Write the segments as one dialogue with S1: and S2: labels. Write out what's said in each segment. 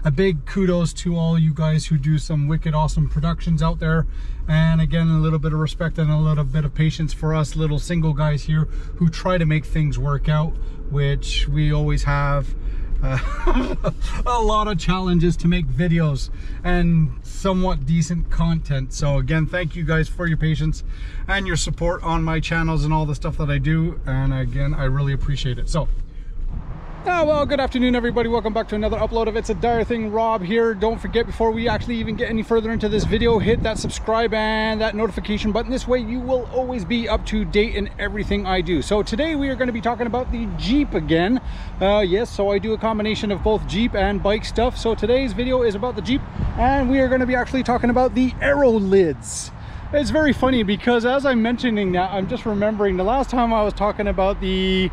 S1: a big kudos to all you guys who do some wicked awesome productions out there. And again, a little bit of respect and a little bit of patience for us little single guys here who try to make things work out, which we always have a lot of challenges to make videos and somewhat decent content. So again, thank you guys for your patience and your support on my channels and all the stuff that I do, and again, I really appreciate it. So well, good afternoon everybody, welcome back to another upload of It's a Dyer Thing. Rob here. Don't forget, before we actually even get any further into this video, hit that subscribe and that notification button. This way you will always be up to date in everything I do. So today we are going to be talking about the Jeep again. Yes, so I do a combination of both Jeep and bike stuff. So today's video is about the Jeep, and we are going to be actually talking about the Aerolidz. It's very funny because as I'm mentioning that, I'm just remembering the last time I was talking about the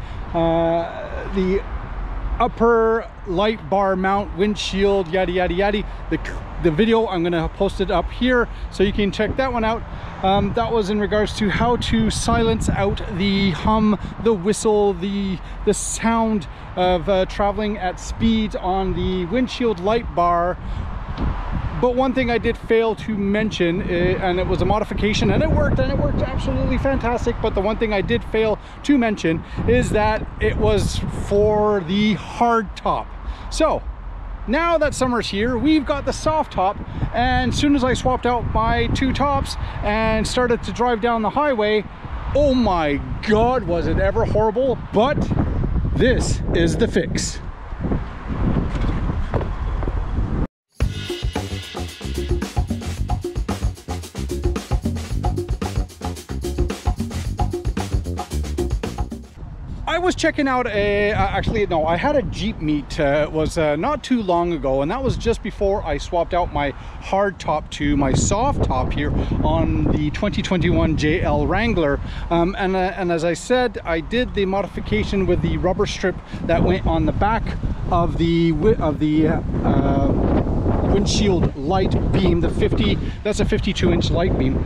S1: upper light bar mount, windshield, yada yada yada. The video, I'm gonna post it up here so you can check that one out. That was in regards to how to silence out the hum, the whistle, the sound of traveling at speeds on the windshield light bar. But one thing I did fail to mention, and it was a modification, and it worked absolutely fantastic, but the one thing I did fail to mention is that it was for the hard top. So now that summer's here, we've got the soft top, and as soon as I swapped out my two tops and started to drive down the highway, oh my god, was it ever horrible. But this is the fix. I was checking out I had a Jeep meet. It was not too long ago, and that was just before I swapped out my hard top to my soft top here on the 2021 JL Wrangler. And as I said, I did the modification with the rubber strip that went on the back of the windshield light beam. That's a 52-inch light beam.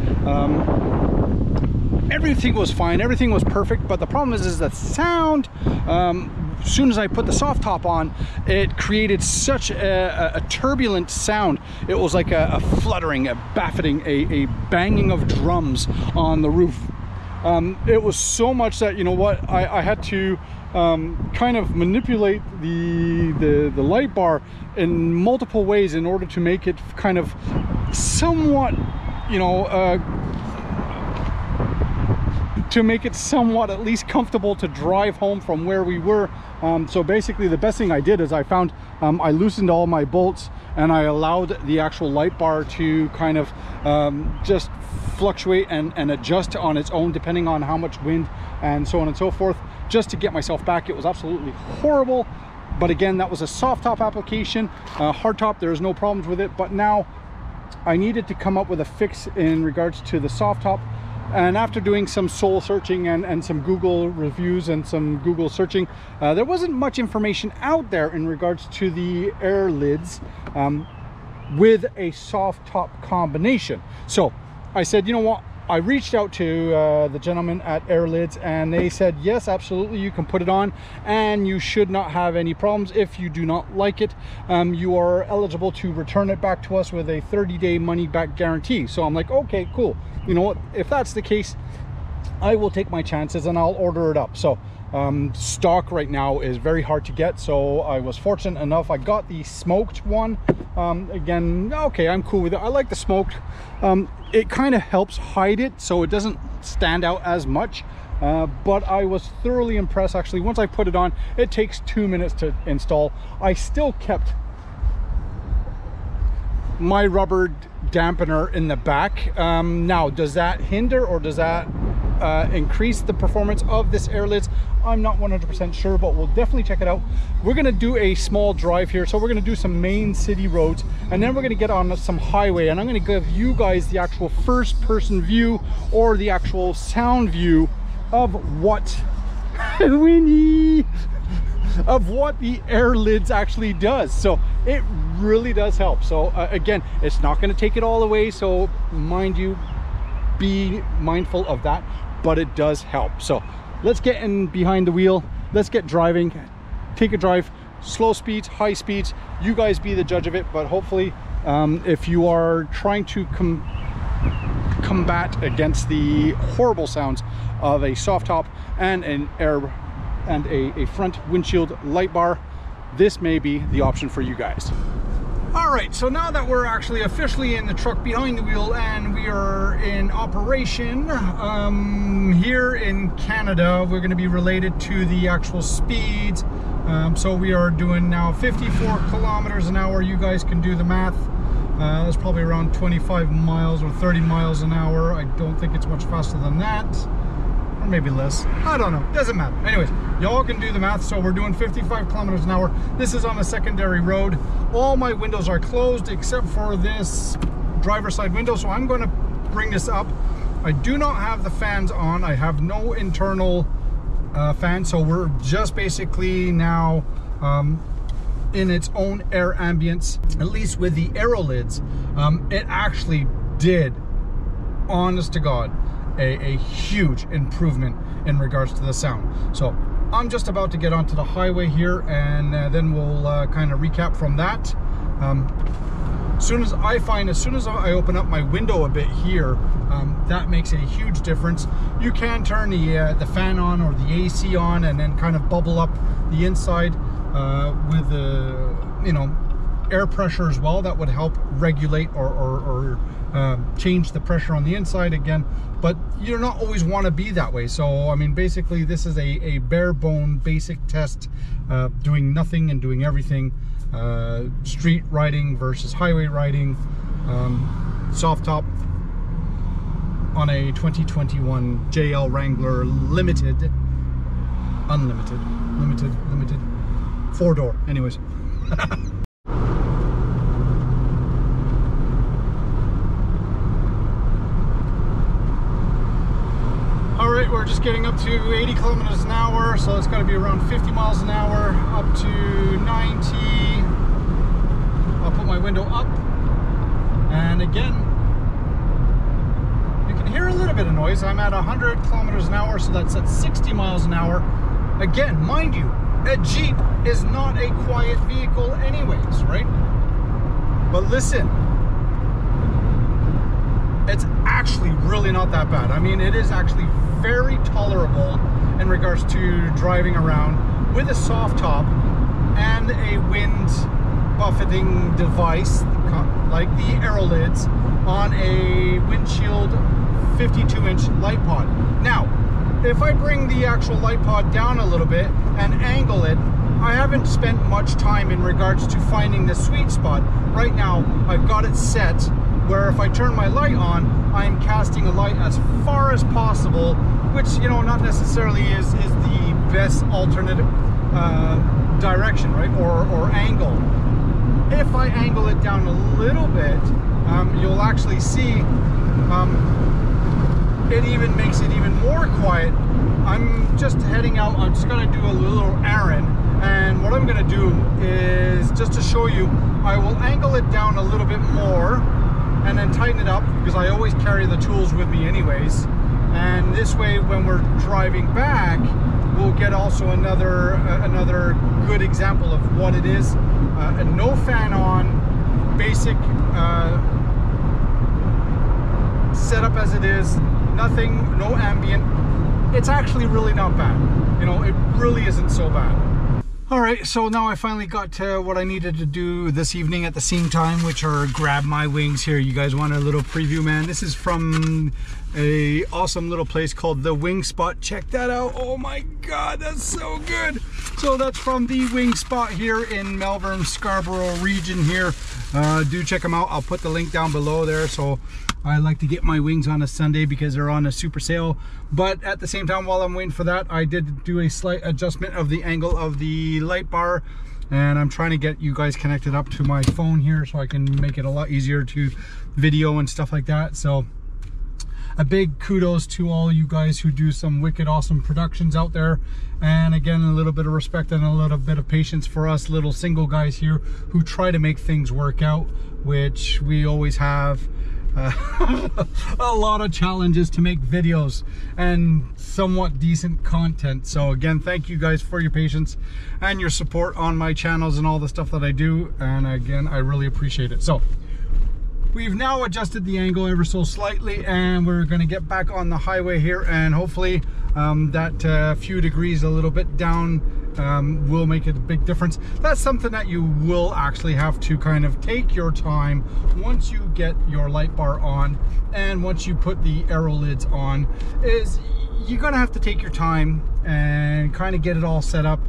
S1: Everything was fine, everything was perfect, but the problem is the sound. As soon as I put the soft top on, it created such a turbulent sound. It was like a fluttering, a buffeting, a banging of drums on the roof. It was so much that, you know what, I had to kind of manipulate the light bar in multiple ways in order to make it kind of somewhat, you know, to make it somewhat at least comfortable to drive home from where we were. So basically the best thing I did is I found I loosened all my bolts, and I allowed the actual light bar to kind of just fluctuate and adjust on its own depending on how much wind and so on and so forth, just to get myself back. It was absolutely horrible, but again, that was a soft top application. Hard top, there's no problems with it, but now I needed to come up with a fix in regards to the soft top. And after doing some soul searching and some Google reviews and some Google searching, there wasn't much information out there in regards to the Aerolidz with a soft top combination. So I said, you know what, I reached out to the gentleman at Aerolidz, and they said, yes, absolutely, you can put it on and you should not have any problems. If you do not like it, you are eligible to return it back to us with a 30-day money-back guarantee. So I'm like, okay, cool. You know what, if that's the case, I will take my chances and I'll order it up. So stock right now is very hard to get, so I was fortunate enough, I got the smoked one. Again, okay, I'm cool with it. I like the smoked. It kind of helps hide it so it doesn't stand out as much, but I was thoroughly impressed. Actually, once I put it on, it takes 2 minutes to install. I still kept my rubber dampener in the back. Now, does that hinder or does that increase the performance of this Aerolidz? I'm not 100% sure, but we'll definitely check it out. We're going to do a small drive here, so we're going to do some main city roads, and then we're going to get on some highway, and I'm going to give you guys the actual first person view or the actual sound view of what of what the Aerolidz actually does. So it really does help. So again, it's not going to take it all away, so mind you, be mindful of that, but it does help. So let's get in behind the wheel, let's get driving, take a drive, slow speeds, high speeds, you guys be the judge of it. But hopefully if you are trying to combat against the horrible sounds of a soft top and a front windshield light bar, this may be the option for you guys. All right, so now that we're actually officially in the truck behind the wheel and we are in operation here in Canada, we're going to be related to the actual speeds. So we are doing now 54 kilometers an hour. You guys can do the math. That's probably around 25 miles or 30 miles an hour. I don't think it's much faster than that. Or maybe less. I don't know. Doesn't matter. Anyways, y'all can do the math. So we're doing 55 kilometers an hour. This is on a secondary road. All my windows are closed except for this driver's side window. So I'm going to bring this up. I do not have the fans on. I have no internal fan. So we're just basically now in its own air ambience, at least with the Aerolids. It actually did, honest to God, a huge improvement in regards to the sound. So I'm just about to get onto the highway here, and then we'll kind of recap from that. As soon as I open up my window a bit here, that makes a huge difference. You can turn the fan on or the AC on and then kind of bubble up the inside with the air pressure as well. That would help regulate or change the pressure on the inside again, but you don't always want to be that way. So I mean, basically this is a bare bone basic test, doing nothing and doing everything, street riding versus highway riding, soft top on a 2021 JL Wrangler limited 4-door. Anyways. All right, we're just getting up to 80 kilometers an hour, so it's got to be around 50 miles an hour, up to 90. I'll put my window up, and again, you can hear a little bit of noise. I'm at 100 kilometers an hour, so that's at 60 miles an hour. Again, mind you, a Jeep is not a quiet vehicle anyways, right? But listen, it's actually really not that bad. I mean, it is actually very tolerable in regards to driving around with a soft top and a wind buffeting device like the Aerolidz on a windshield 52-inch light pod. Now, if I bring the actual light pod down a little bit and angle it, I haven't spent much time in regards to finding the sweet spot. Right now, I've got it set where if I turn my light on, I'm casting a light as far as possible, which, you know, not necessarily is the best alternative direction, right, or angle. If I angle it down a little bit, you'll actually see it even makes it even more quiet. I'm just heading out. I'm just gonna do a little errand, and what I'm gonna do is, just to show you, I will angle it down a little bit more and then tighten it up, because I always carry the tools with me anyways, and this way when we're driving back we'll get also another good example of what it is. And no fan on, basic setup as it is, nothing, no ambient. It's actually really not bad. You know, it really isn't so bad. All right, so now I finally got to what I needed to do this evening at the same time, which are grab my wings here. You guys want a little preview, man? This is from a awesome little place called The Wing Spot. Check that out. Oh my God, that's so good. So that's from The Wing Spot here in Melbourne, Scarborough region here. Do check them out. I'll put the link down below there. So I like to get my wings on a Sunday because they're on a super sale. But at the same time, while I'm waiting for that, I did do a slight adjustment of the angle of the light bar, and I'm trying to get you guys connected up to my phone here so I can make it a lot easier to video and stuff like that. So a big kudos to all you guys who do some wicked awesome productions out there. And again, a little bit of respect and a little bit of patience for us little single guys here who try to make things work out, which we always have. a lot of challenges to make videos and somewhat decent content. So again, thank you guys for your patience and your support on my channels and all the stuff that I do, and again, I really appreciate it. So we've now adjusted the angle ever so slightly, and we're going to get back on the highway here, and hopefully that few degrees a little bit down will make a big difference. That's something that you will actually have to kind of take your time once you get your light bar on, and once you put the Aerolids on, is you're gonna have to take your time and kind of get it all set up.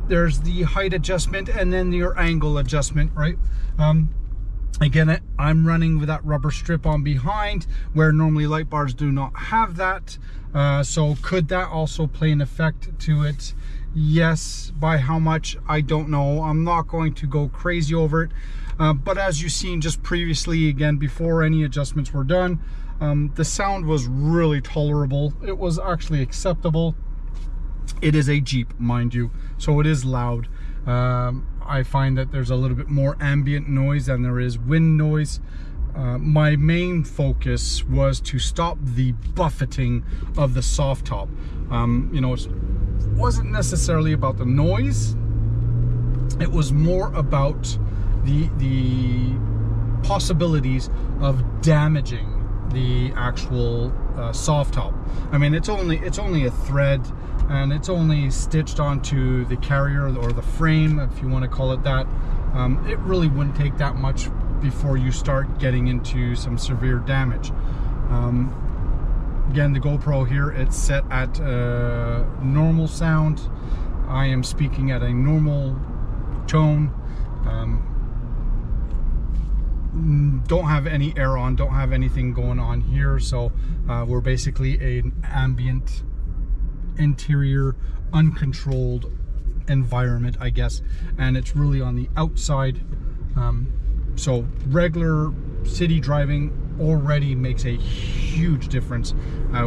S1: There's the height adjustment and then your angle adjustment, right? Again, I'm running with that rubber strip on behind, where normally light bars do not have that. So could that also play an effect to it? Yes. By how much, I don't know. I'm not going to go crazy over it. But as you've seen just previously, again, before any adjustments were done, the sound was really tolerable. It was actually acceptable. It is a Jeep, mind you, so it is loud. I find that there's a little bit more ambient noise than there is wind noise. My main focus was to stop the buffeting of the soft top. You know, it wasn't necessarily about the noise. It was more about the possibilities of damaging the actual soft top. I mean, it's only a thread, and it's only stitched onto the carrier or the frame, if you want to call it that. It really wouldn't take that much before you start getting into some severe damage. Again, the GoPro here, it's set at normal sound. I am speaking at a normal tone. Don't have any air on, don't have anything going on here, so we're basically an ambient interior uncontrolled environment, I guess, and it's really on the outside. So regular city driving already makes a huge difference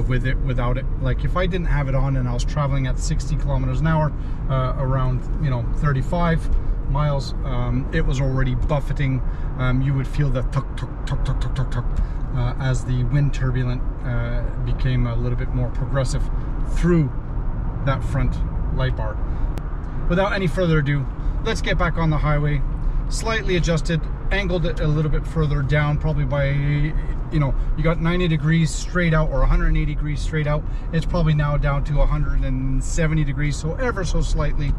S1: with it, without it. Like if I didn't have it on and I was traveling at 60 kilometers an hour around, you know, 35 miles, it was already buffeting. You would feel the tuk tuk tuk tuk tuk tuk tuk as the wind turbulent became a little bit more progressive through that front light bar. Without any further ado, let's get back on the highway. Slightly adjusted, angled it a little bit further down, probably by, you know, you got 90 degrees straight out or 180 degrees straight out. It's probably now down to 170 degrees, so ever so slightly.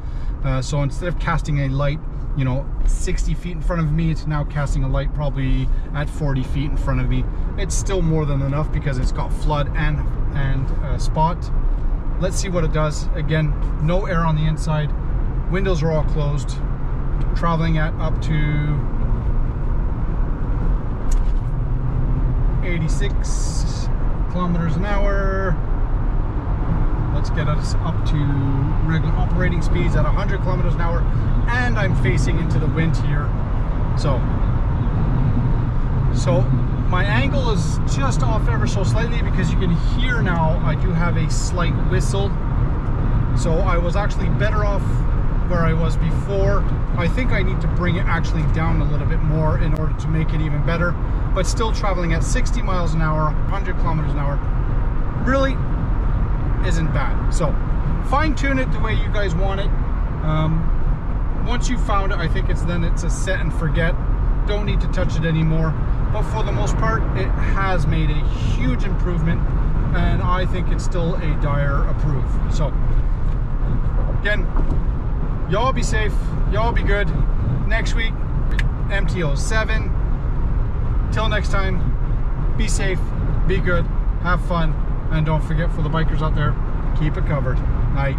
S1: So instead of casting a light, you know, 60 feet in front of me, it's now casting a light probably at 40 feet in front of me. It's still more than enough because it's got flood and spot. Let's see what it does. Again, no air on the inside. Windows are all closed. Traveling at up to 86 kilometers an hour. Let's get us up to regular operating speeds at 100 kilometers an hour, and I'm facing into the wind here. So my angle is just off ever so slightly, because you can hear now I do have a slight whistle. So I was actually better off where I was before. I think I need to bring it actually down a little bit more in order to make it even better, but still traveling at 60 miles an hour, 100 kilometers an hour, really isn't bad. So fine tune it the way you guys want it. Once you've found it, I think it's a set and forget. Don't need to touch it anymore, but for the most part it has made a huge improvement, and I think it's still a Dyer approved. So again, y'all be safe, y'all be good. Next week, MT-07. Till next time, be safe, be good, have fun, and don't forget, for the bikers out there, keep it covered. Night.